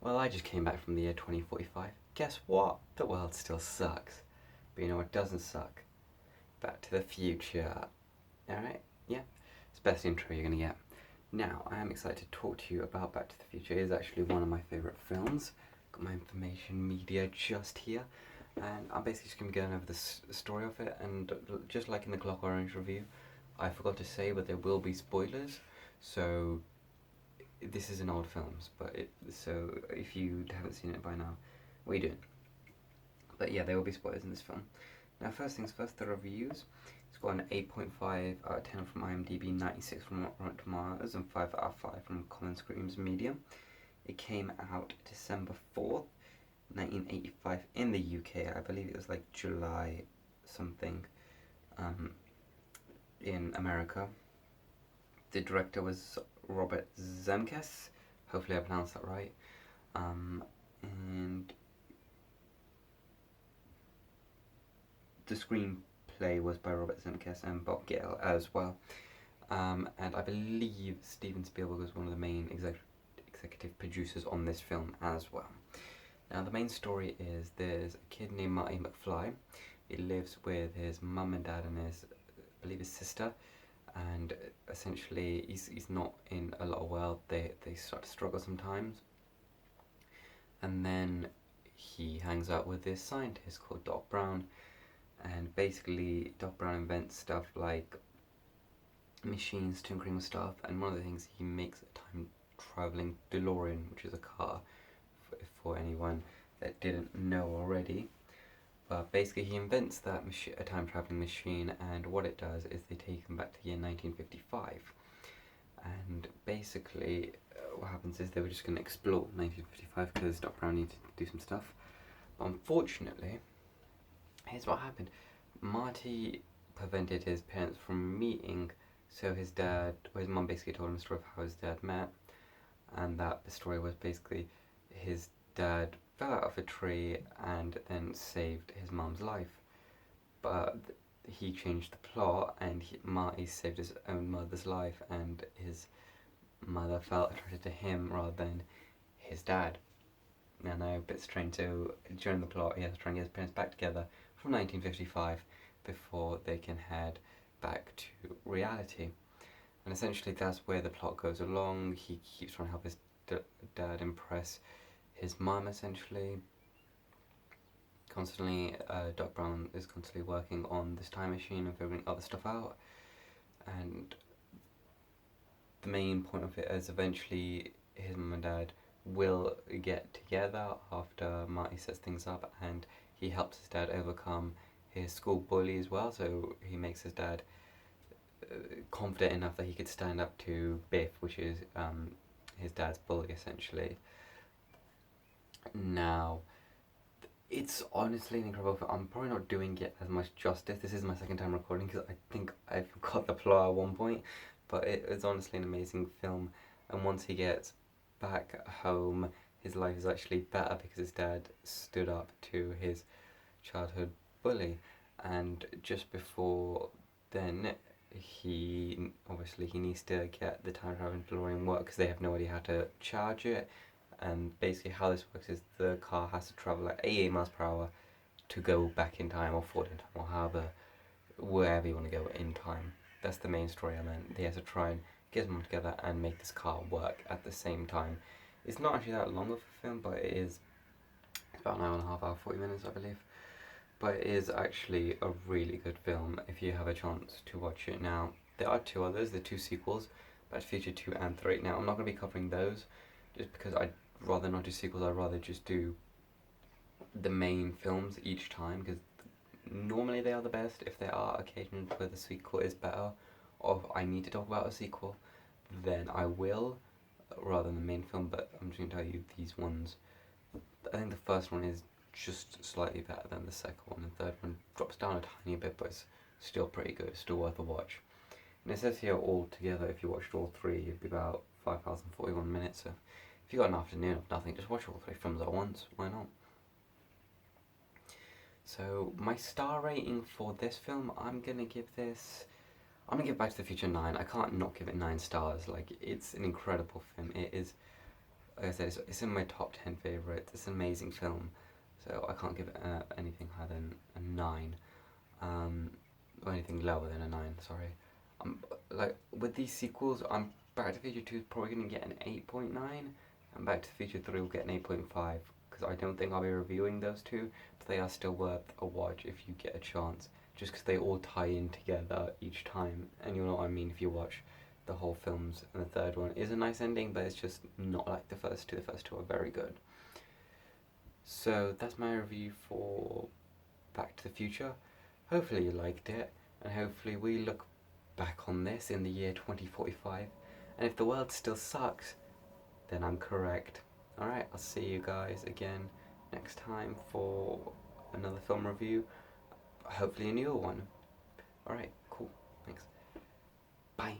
Well, I just came back from the year 2045. Guess what? The world still sucks. But you know what doesn't suck? Back to the Future. Alright? Yeah. It's the best intro you're gonna get. Now, I am excited to talk to you about Back to the Future. It is actually one of my favourite films. Got my information media just here. And I'm basically just going to be going over the story of it. And just like in the Clock Orange review, I forgot to say, but there will be spoilers. So this is an old film, so if you haven't seen it by now, what are you doing? But yeah, there will be spoilers in this film. Now, first things first, the reviews. It's got an 8.5 out of 10 from IMDb, 96 from Rotten Tomatoes, and 5 out of 5 from Common Screams Media. It came out December 4th, 1985 in the UK. I believe it was like July something in America. The director was Robert Zemeckis. Hopefully I pronounced that right. And the screenplay was by Robert Zemeckis and Bob Gale as well. And I believe Steven Spielberg was one of the main executive producers on this film as well. Now, the main story is there's a kid named Marty McFly. He lives with his mum and dad and his, I believe, his sister. And essentially, he's not in a lot of wealth. They start to struggle sometimes. And then he hangs out with this scientist called Doc Brown. And basically, Doc Brown invents stuff like machines tinkering with stuff. And one of the things, he makes a time-traveling DeLorean, which is a car, for anyone that didn't know already. But basically he invents that a time-traveling machine, and what it does is they take him back to the year 1955. And basically what happens is they were just going to explore 1955 because Doc Brown needed to do some stuff. But unfortunately, here's what happened. Marty prevented his parents from meeting, so his mum basically told him the story of how his dad met, and that the story was basically his dad fell out of a tree and then saved his mum's life. But he changed the plot, and Marty saved his own mother's life, and his mother felt attracted to him rather than his dad. Now, I know, a bit strange. So during the plot, he has to try and get his parents back together from 1955 before they can head back to reality. And essentially that's where the plot goes along. He keeps trying to help his dad impress his mum, essentially. Constantly, Doc Brown is constantly working on this time machine and figuring other stuff out. And the main point of it is eventually his mum and dad will get together after Marty sets things up, and he helps his dad overcome his school bully as well. So he makes his dad confident enough that he could stand up to Biff, which is his dad's bully, essentially. Now, it's honestly an incredible film. I'm probably not doing it as much justice. This is my second time recording because I think I forgot the plot at one point, but it's honestly an amazing film. And once he gets back home, his life is actually better because his dad stood up to his childhood bully. And just before then, he needs to get the time traveling DeLorean work because they have no idea how to charge it. And basically how this works is the car has to travel at 88 miles per hour to go back in time, or forward in time, or wherever you want to go in time. That's the main story element. He has to try and get them together and make this car work at the same time. It's not actually that long of a film, but it is about an hour and a half, hour, 40 minutes, I believe. But it is actually a really good film if you have a chance to watch it. Now, there are two others, the two sequels, Back to the Future 2 and 3. Now, I'm not going to be covering those just because I'd rather not do sequels. I'd rather just do the main films each time, because normally they are the best. If there are occasions where the sequel is better, or if I need to talk about a sequel, then I will, rather than the main film. But I'm just going to tell you these ones. I think the first one is just slightly better than the second one, and the third one drops down a tiny bit, but it's still pretty good, still worth a watch. And it says here all together, if you watched all three, it'd be about 5,041 minutes. So if you got an afternoon of nothing, just watch all three films at once. Why not? So my star rating for this film, I'm gonna give Back to the Future 9. I can't not give it 9 stars. Like, it's an incredible film. It is like I said, it's in my top 10 favourites. It's an amazing film, so I can't give it anything higher than a 9, or anything lower than a 9, sorry. Like, with these sequels, Back to the Future 2 is probably going to get an 8.9, and Back to the Future 3 will get an 8.5, because I don't think I'll be reviewing those two, but they are still worth a watch if you get a chance, just because they all tie in together each time, and you'll know what I mean if you watch the whole films. And the third one is a nice ending, but it's just not like the first two. The first two are very good. So that's my review for Back to the Future. Hopefully you liked it, and hopefully we look back on this in the year 2045, and if the world still sucks, then I'm correct. Alright, I'll see you guys again next time for another film review, hopefully a newer one. Alright, cool, thanks. Bye.